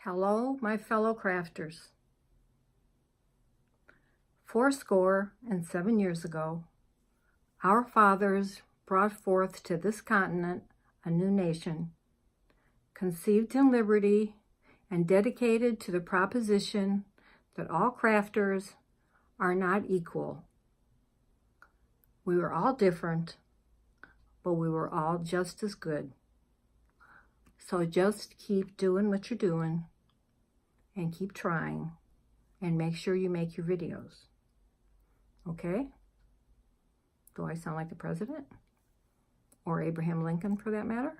Hello, my fellow crafters. fourscore and 7 years ago, our fathers brought forth to this continent a new nation, conceived in liberty and dedicated to the proposition that all crafters are not equal. We were all different, but we were all just as good. So just keep doing what you're doing and keep trying and make sure you make your videos. Okay? Do I sound like the president? Or Abraham Lincoln, for that matter?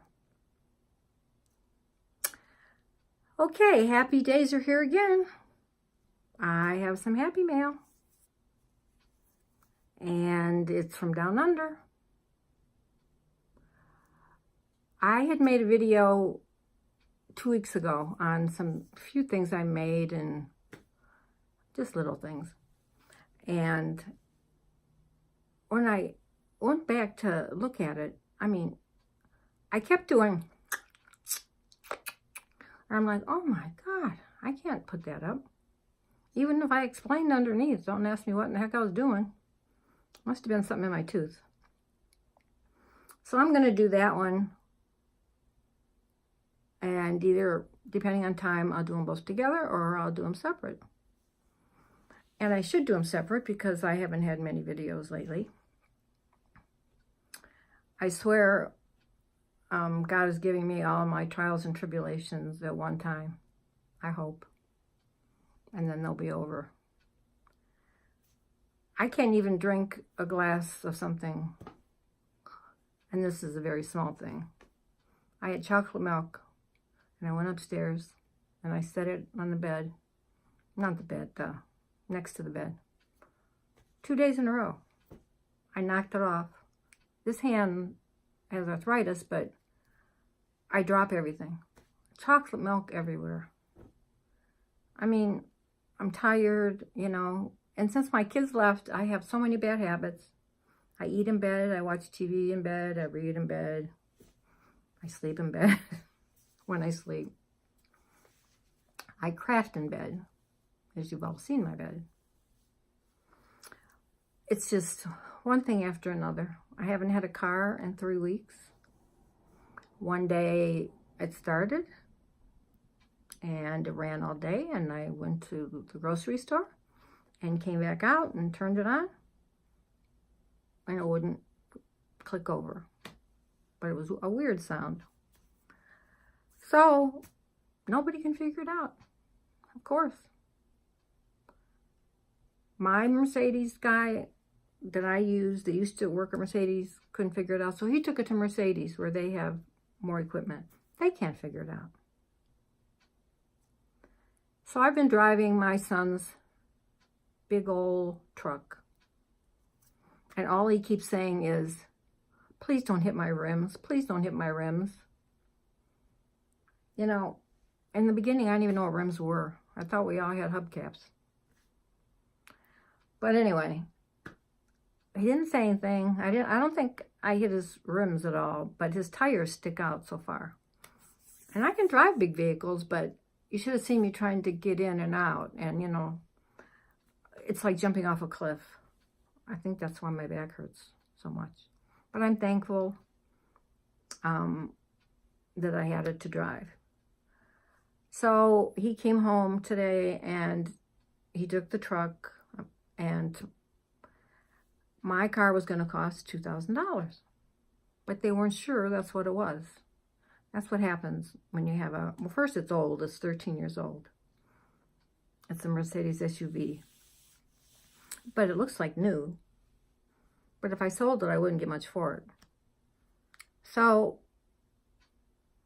Okay, happy days are here again. I have some happy mail. And it's from down under. I had made a video 2 weeks ago on some few things I made and just little things. And when I went back to look at it, I kept doing, I'm like, oh my God, I can't put that up. Even if I explained underneath, don't ask me what in the heck I was doing. Must have been something in my tooth. So I'm going to do that one. And either, depending on time, I'll do them both together or I'll do them separate. And I should do them separate because I haven't had many videos lately. I swear God is giving me all my trials and tribulations at one time. I hope. And then they'll be over. I can't even drink a glass of something. And this is a very small thing. I had chocolate milk. And I went upstairs and I set it on the bed. Not the bed, next to the bed. 2 days in a row. I knocked it off. This hand has arthritis, but I drop everything. Chocolate milk everywhere. I'm tired, And since my kids left, I have so many bad habits. I eat in bed, I watch TV in bed, I read in bed. I sleep in bed. When I sleep. I craft in bed, as you've all seen my bed. It's just one thing after another. I haven't had a car in 3 weeks. One day it started and it ran all day and I went to the grocery store and came back out and turned it on and it wouldn't click over. But it was a weird sound. So, nobody can figure it out, of course. My Mercedes guy that I used, that used to work at Mercedes, couldn't figure it out. So he took it to Mercedes where they have more equipment. They can't figure it out. So I've been driving my son's big old truck. And all he keeps saying is, please don't hit my rims. Please don't hit my rims. In the beginning, I didn't even know what rims were. I thought we all had hubcaps. But anyway, he didn't say anything. I don't think I hit his rims at all, but his tires stick out so far. And I can drive big vehicles, but you should have seen me trying to get in and out. And, it's like jumping off a cliff. I think that's why my back hurts so much. But I'm thankful that I had it to drive. So he came home today and he took the truck and my car was going to cost $2,000. But they weren't sure that's what it was. That's what happens when you have well, first it's old. It's 13 years old. It's a Mercedes SUV. But it looks like new. But if I sold it, I wouldn't get much for it. So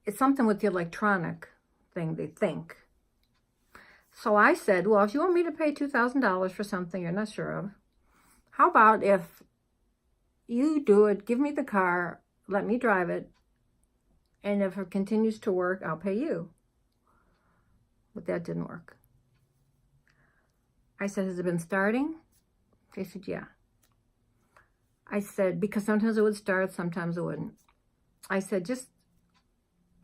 it's something with the electronic thing, they think. So I said, well, if you want me to pay $2,000 for something you're not sure of, how about if you do it, give me the car, let me drive it, and if it continues to work, I'll pay you. But that didn't work. I said, has it been starting? They said, yeah. I said, because sometimes it would start, sometimes it wouldn't. I said, just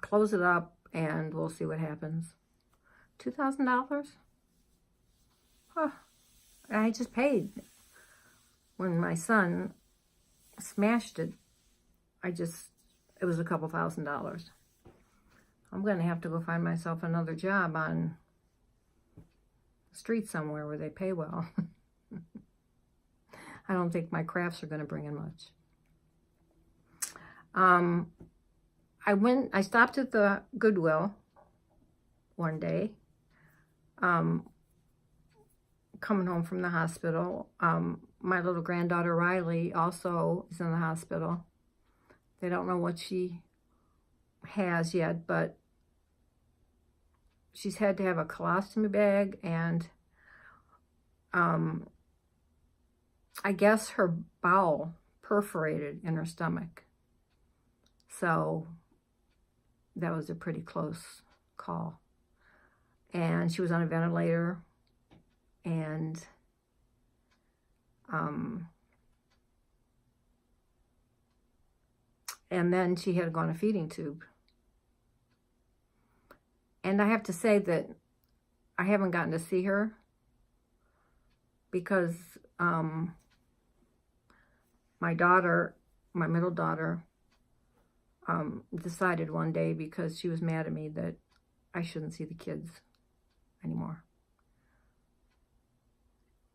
close it up and we'll see what happens. $2,000? Huh. I just paid. When my son smashed it, it was a couple $1,000s. I'm going to have to go find myself another job on the street somewhere where they pay well. I don't think my crafts are going to bring in much. I stopped at the Goodwill one day, coming home from the hospital. My little granddaughter Riley also is in the hospital. They don't know what she has yet, but she's had to have a colostomy bag, and I guess her bowel perforated in her stomach. So that was a pretty close call. And she was on a ventilator, and then she had to go on a feeding tube. And I have to say that I haven't gotten to see her because my daughter, my middle daughter, decided one day, because she was mad at me, that I shouldn't see the kids anymore.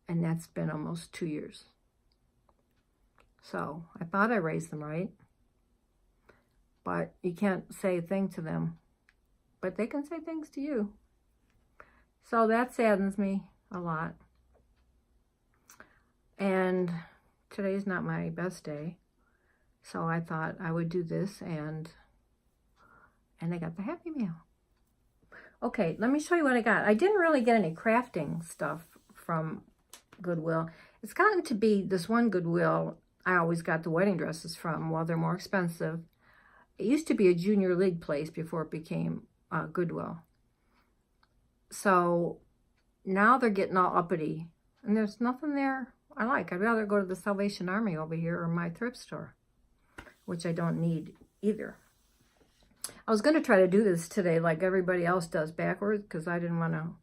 And that's been almost 2 years. So I thought I raised them right, but you can't say a thing to them, but they can say things to you. So that saddens me a lot. And today's not my best day. So I thought I would do this, and I got the Happy Meal. Okay, let me show you what I got. I didn't really get any crafting stuff from Goodwill. It's gotten to be this one Goodwill I always got the wedding dresses from. Well, they're more expensive. It used to be a junior league place before it became Goodwill. So now they're getting all uppity, and there's nothing there I like. I'd rather go to the Salvation Army over here or my thrift store, which I don't need either. I was going to try to do this today like everybody else does, backwards, because I didn't want to.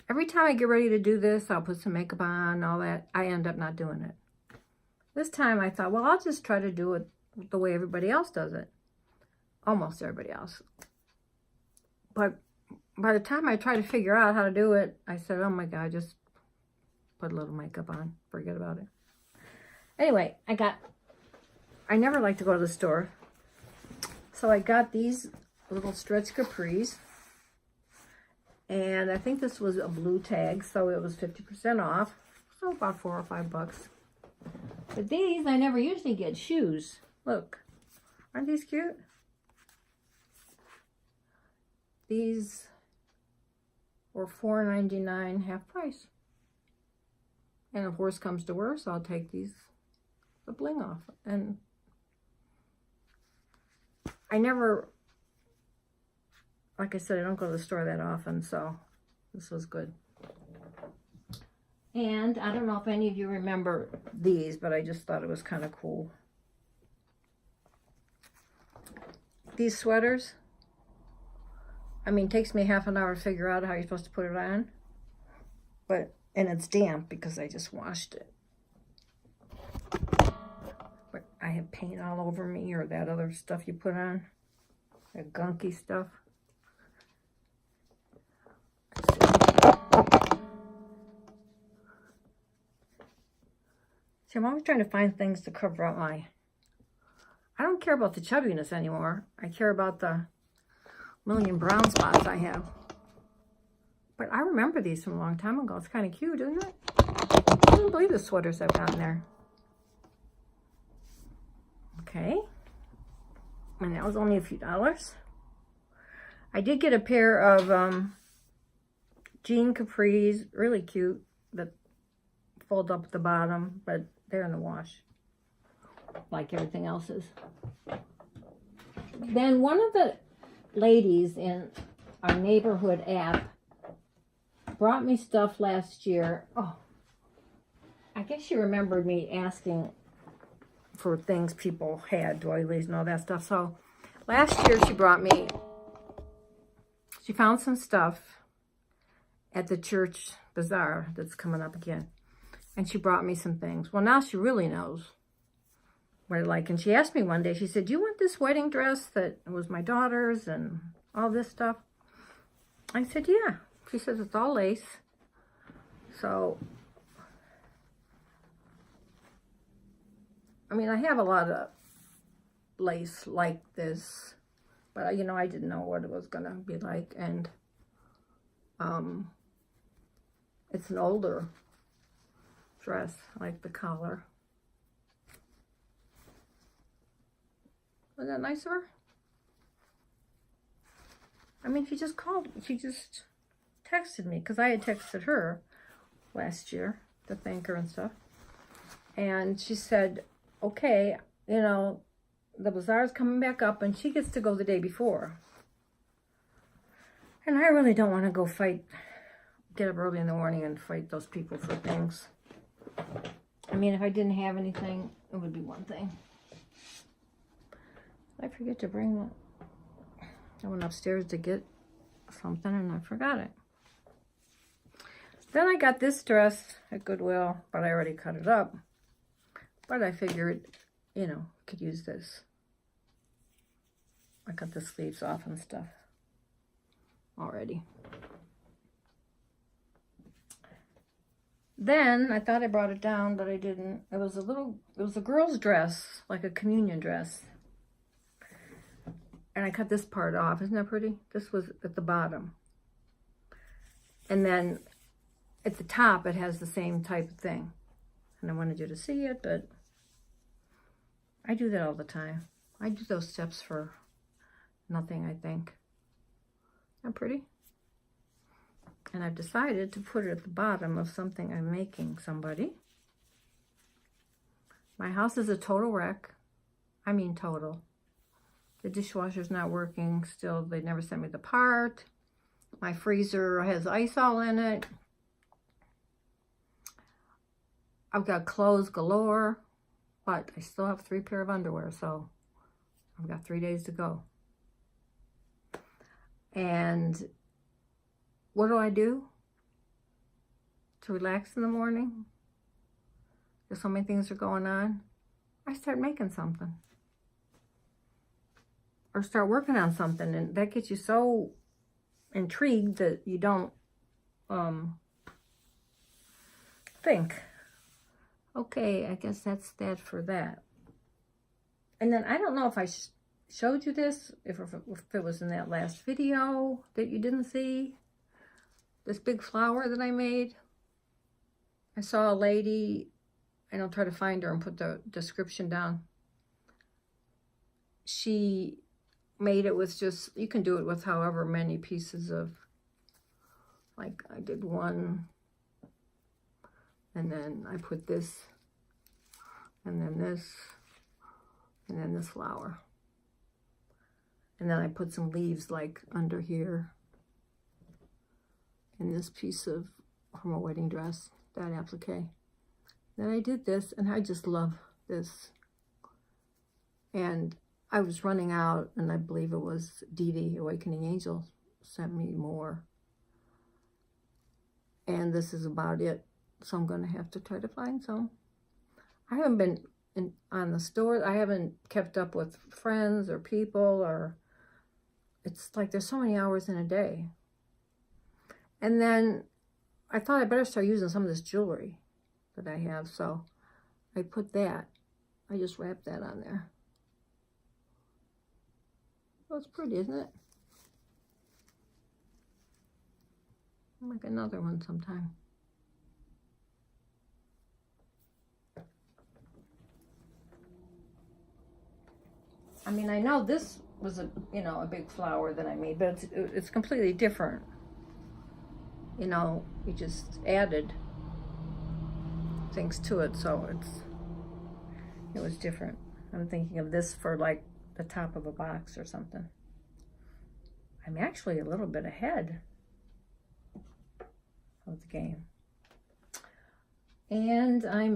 Every time I get ready to do this, I'll put some makeup on, all that. I end up not doing it. This time I thought, well, I'll just try to do it the way everybody else does it. Almost everybody else. But by the time I tried to figure out how to do it, I said, oh my God, just put a little makeup on. Forget about it. Anyway, I never like to go to the store. So I got these little stretch capris. And I think this was a blue tag, so it was 50% off. So about $4 or $5. But these, I never usually get shoes. Look, aren't these cute? These were $4.99 half price. And if worse comes to worse, I'll take the bling off. And I never, like I said, I don't go to the store that often, so this was good. And I don't know if any of you remember these, but I just thought it was kind of cool. These sweaters, I mean, it takes me half an hour to figure out how you're supposed to put it on. And it's damp because I just washed it. But I have paint all over me, or that other stuff you put on. That gunky stuff. See, I'm always trying to find things to cover up my... I don't care about the chubbiness anymore. I care about the million brown spots I have. But I remember these from a long time ago. It's kind of cute, isn't it? I can't believe the sweaters I've gotten there. Okay. And that was only a few dollars. I did get a pair of jean capris, really cute, that fold up at the bottom, but they're in the wash, like everything else is. Then one of the ladies in our neighborhood app brought me stuff last year. Oh, I guess she remembered me asking for things people had, doilies and all that stuff. So last year she brought me, she found some stuff at the church bazaar that's coming up again. And she brought me some things. Well, now she really knows what I like. And she asked me one day, she said, do you want this wedding dress that was my daughter's and all this stuff? I said, yeah. She says, it's all lace. So, I mean, I have a lot of lace like this, but you know, I didn't know what it was gonna be like. And it's an older dress. I like the collar. Wasn't that nice of her? I mean, she just texted me, because I had texted her last year to thank her and stuff. And she said, okay, you know, the bazaar's coming back up, and she gets to go the day before. And I really don't want to go get up early in the morning and fight those people for things. I mean, if I didn't have anything, it would be one thing. I forget to bring that. I went upstairs to get something and I forgot it. Then I got this dress at Goodwill, but I already cut it up. But I figured, you know, could use this. I cut the sleeves off and stuff already. Then I thought I brought it down, but I didn't. It was a girl's dress, like a communion dress. And I cut this part off. Isn't that pretty? This was at the bottom. And then at the top, it has the same type of thing. And I wanted you to see it, but I do that all the time. I do those steps for nothing, I think. Isn't that pretty? And I've decided to put it at the bottom of something I'm making somebody. My house is a total wreck. I mean total. The dishwasher's not working still. They never sent me the part. My freezer has ice all in it. I've got clothes galore, but I still have 3 pairs of underwear, so I've got 3 days to go. And what do I do to relax in the morning? There's so many things are going on. I start making something. Or start working on something, and that gets you so intrigued that you don't think, okay, I guess that's that for that. And then I don't know if I showed you this, if it was in that last video that you didn't see, this big flower that I made. I saw a lady, and I'll try to find her and put the description down. She made it with just, you can do it with however many pieces of, like I did one, and then I put this, and then this, and then this flower. And then I put some leaves like under here, and this piece of, from a wedding dress, that applique. Then I did this, and I just love this. And I was running out, and I believe it was Dee Dee, Awakening Angel, sent me more. And this is about it. So I'm going to have to try to find some. I haven't been on the store. I haven't kept up with friends or people, or it's like there's so many hours in a day. And then I thought I better start using some of this jewelry that I have. So I put that. I just wrapped that on there. Oh, it's pretty, isn't it? I'll make another one sometime. I mean, I know this was a big flower that I made, but it's completely different. You know, you just added things to it, so it was different. I'm thinking of this for like the top of a box or something. I'm actually a little bit ahead of the game. And I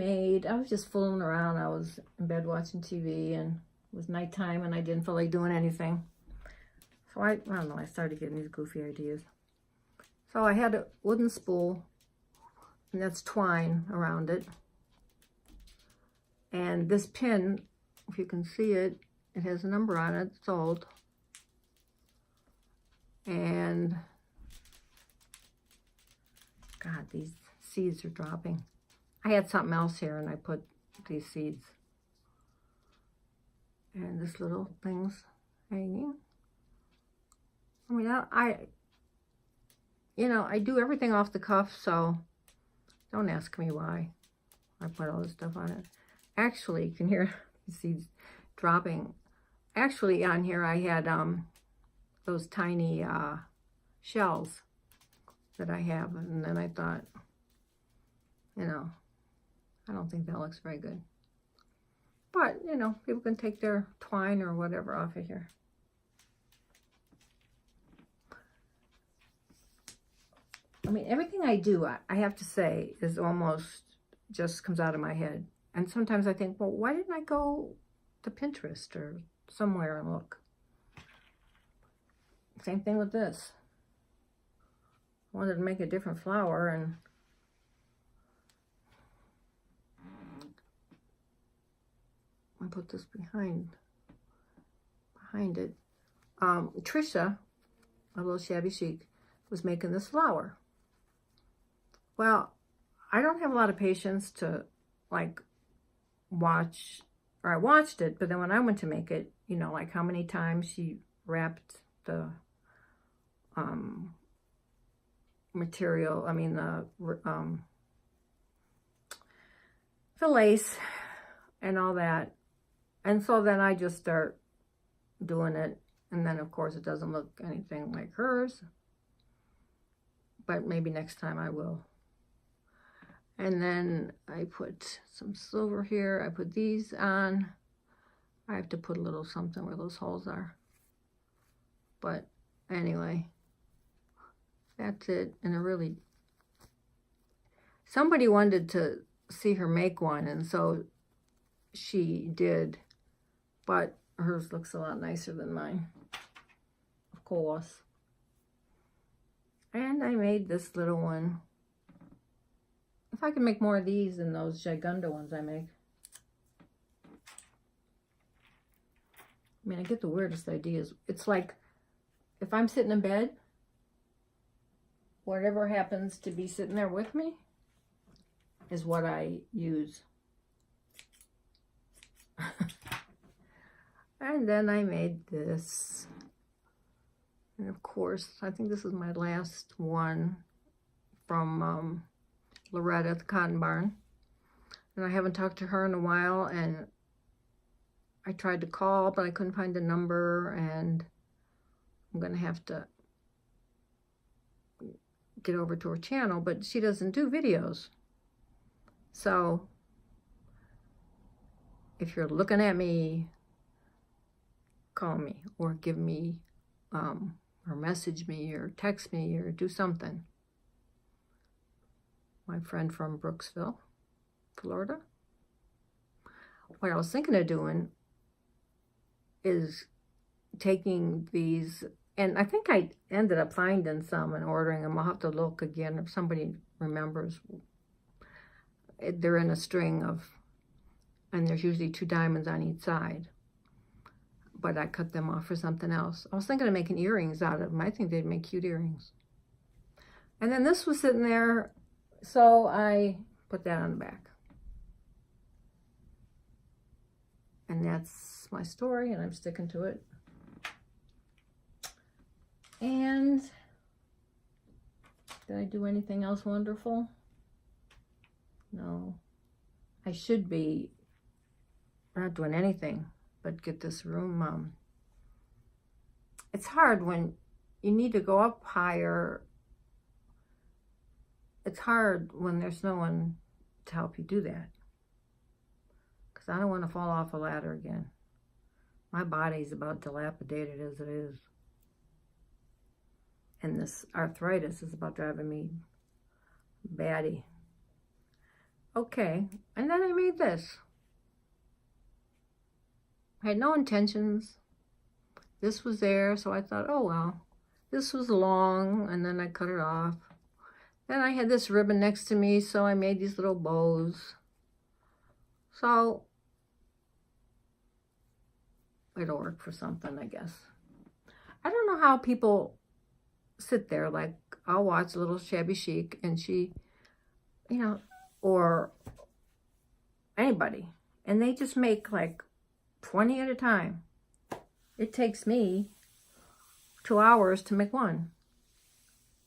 was just fooling around. I was in bed watching TV, and it was nighttime, and I didn't feel like doing anything. So I don't know, I started getting these goofy ideas. So I had a wooden spool, and that's twine around it. And this pin, if you can see it, it has a number on it. It's old. And God, these seeds are dropping. I had something else here, and I put these seeds. And this little thing's hanging. I mean, you know, I do everything off the cuff, so don't ask me why I put all this stuff on it. Actually, you can hear the seeds dropping. Actually, on here I had those tiny shells that I have, and then I thought, you know, I don't think that looks very good. But, you know, people can take their twine or whatever off of here. I mean, everything I do, I have to say, is almost just comes out of my head. And sometimes I think, well, why didn't I go to Pinterest or somewhere and look? Same thing with this. I wanted to make a different flower, and I put this behind it. Trisha, a little shabby chic, was making this flower. Well, I don't have a lot of patience to like watch, or I watched it, but then when I went to make it, you know, like how many times she wrapped the material, I mean the lace and all that. And so then I just start doing it, and then of course it doesn't look anything like hers, but maybe next time I will. And then I put some silver here. I put these on. I have to put a little something where those holes are. But anyway, that's it. And somebody wanted to see her make one, and so she did. But hers looks a lot nicer than mine, of course. And I made this little one. If I can make more of these than those Gigunda ones I make. I mean, I get the weirdest ideas. It's like, if I'm sitting in bed, whatever happens to be sitting there with me is what I use. And then I made this. And of course, I think this is my last one from Loretta at the Cotton Barn. And I haven't talked to her in a while, and I tried to call, but I couldn't find the number, and I'm going to have to get over to her channel, but she doesn't do videos. So if you're looking at me, call me or give me or message me or text me or do something. My friend from Brooksville, Florida. What I was thinking of doing is taking these, and I think I ended up finding some and ordering them. I'll have to look again if somebody remembers. They're in a string of, and there's usually 2 diamonds on each side. But I cut them off for something else. I was thinking of making earrings out of them. I think they'd make cute earrings. And then this was sitting there, so I put that on the back. And that's my story, and I'm sticking to it. And did I do anything else wonderful? No. I should be not doing anything but get this room. It's hard when you need to go up higher. It's hard when there's no one to help you do that. Because I don't want to fall off a ladder again. My body's about dilapidated as it is. And this arthritis is about driving me batty. Okay, and then I made this. I had no intentions. This was there, so I thought, oh well. This was long, and then I cut it off. Then I had this ribbon next to me, so I made these little bows. So it'll work for something, I guess. I don't know how people sit there. Like, I'll watch Little Shabby Chic, and she, you know, or anybody, and they just make like 20 at a time. It takes me 2 hours to make one.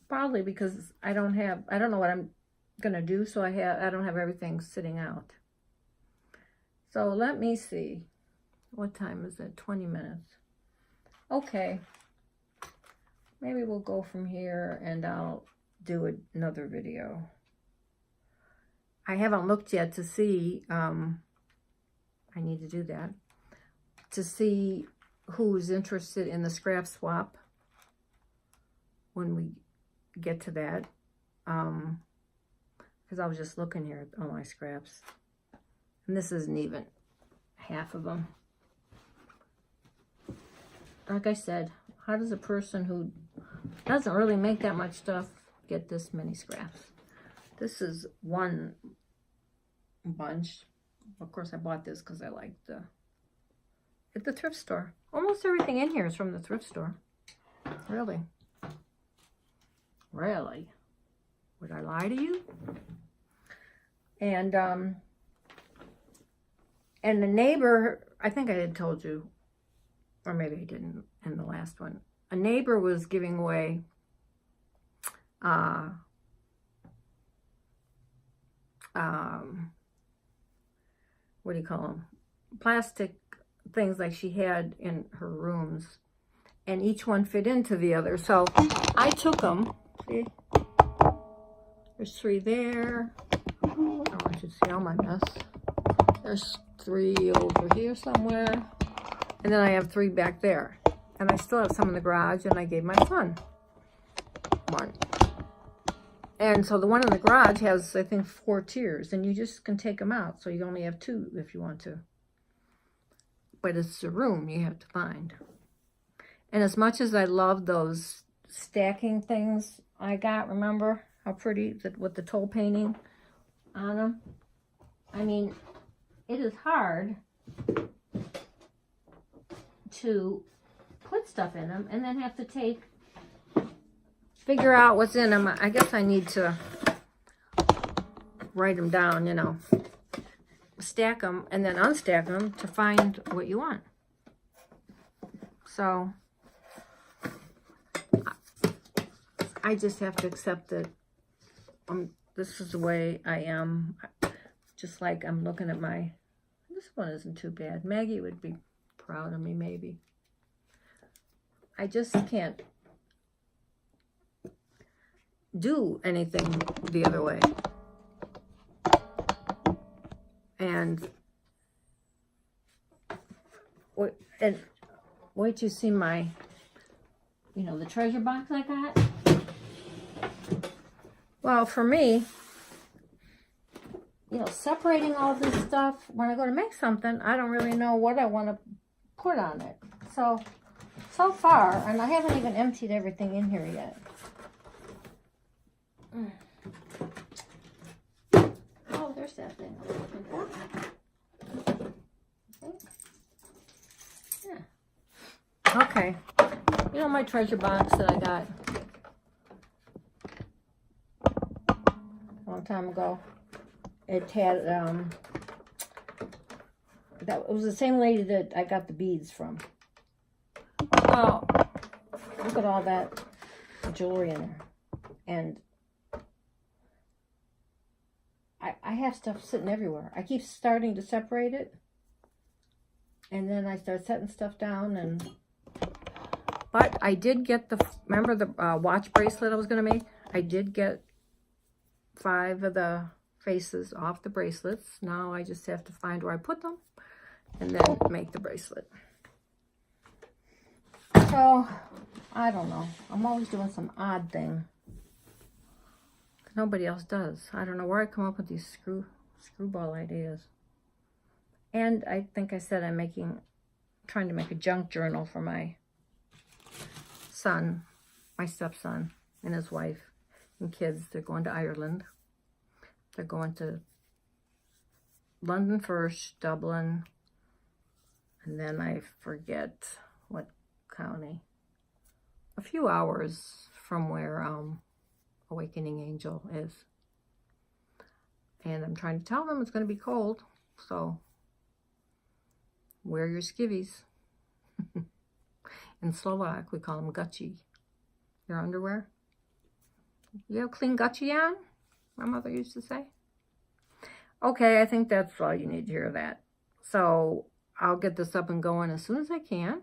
Probably because I don't know what I'm gonna do, so I don't have everything sitting out. So let me see. What time is it? 20 minutes. Okay. Maybe we'll go from here and I'll do another video. I haven't looked yet to see, I need to do that, to see who's interested in the scrap swap when we get to that. Because I was just looking here at all my scraps. And this isn't even half of them. Like I said, how does a person who doesn't really make that much stuff get this many scraps? This is one bunch. Of course, I bought this because I liked at the thrift store. Almost everything in here is from the thrift store. Really. Really? Would I lie to you? And the neighbor, I think I had told you, or maybe I didn't in the last one. A neighbor was giving away what do you call them? Plastic things like she had in her rooms, and each one fit into the other. So I took them. See? There's 3 there. I want you to see all my mess. There's 3 over here somewhere. And then I have 3 back there. And I still have some in the garage, and I gave my son one. And so the one in the garage has, I think, 4 tiers, and you just can take them out. So you only have 2 if you want to. But it's the room you have to find. And as much as I love those stacking things I got, remember how pretty, with the toe painting on them? I mean, it is hard to put stuff in them and then have to figure out what's in them. I guess I need to write them down, you know, stack them and then unstack them to find what you want. So I just have to accept that this is the way I am. Just like I'm looking at this one isn't too bad. Maggie would be proud of me, maybe. I just can't do anything the other way. And wait till you see my, the treasure box I got. Well, for me, separating all this stuff, when I go to make something, I don't really know what I want to put on it. So far, and I haven't even emptied everything in here yet. Oh, there's that thing I was looking for. Okay. Yeah. Okay. My treasure box that I got a long time ago. It had, it was the same lady that I got the beads from. Oh, look at all that jewelry in there. And I have stuff sitting everywhere. I keep starting to separate it. And then I start setting stuff down. But I did get remember the watch bracelet I was going to make? I did get 5 of the faces off the bracelets. Now I just have to find where I put them and then make the bracelet. So, I don't know. I'm always doing some odd thing. Nobody else does. I don't know where I come up with these screwball ideas. And I think I said I'm trying to make a junk journal for my son. my stepson and his wife and kids. They're going to Ireland. They're going to London first, Dublin, and then I forget what county. A few hours from where Awakening Angel is. And I'm trying to tell them it's going to be cold, so wear your skivvies. In Slovak, we call them gachi. Your underwear. You have clean gachi on? My mother used to say. Okay, I think that's all you need to hear of that. So I'll get this up and going as soon as I can.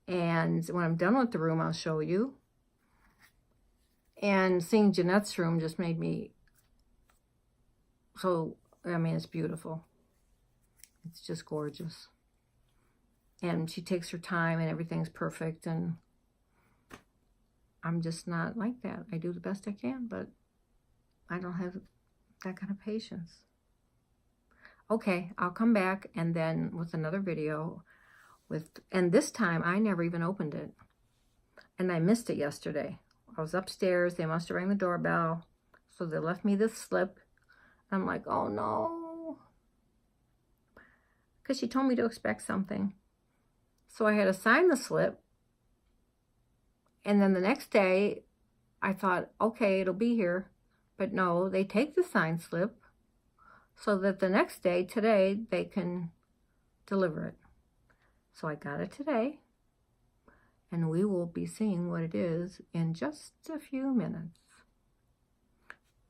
And when I'm done with the room, I'll show you. And seeing Jeanette's room just made me so, I mean, it's beautiful. It's just gorgeous. And she takes her time and everything's perfect. And I'm just not like that. I do the best I can, but I don't have that kind of patience. Okay, I'll come back and then with another video and this time I never even opened it. And I missed it yesterday. I was upstairs, they must have rang the doorbell. So they left me this slip. I'm like, oh no. Because she told me to expect something. So I had to sign the slip. And then the next day, I thought, okay, it'll be here. But no, they take the signed slip so that the next day, today, they can deliver it. So I got it today. And we will be seeing what it is in just a few minutes.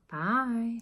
Bye.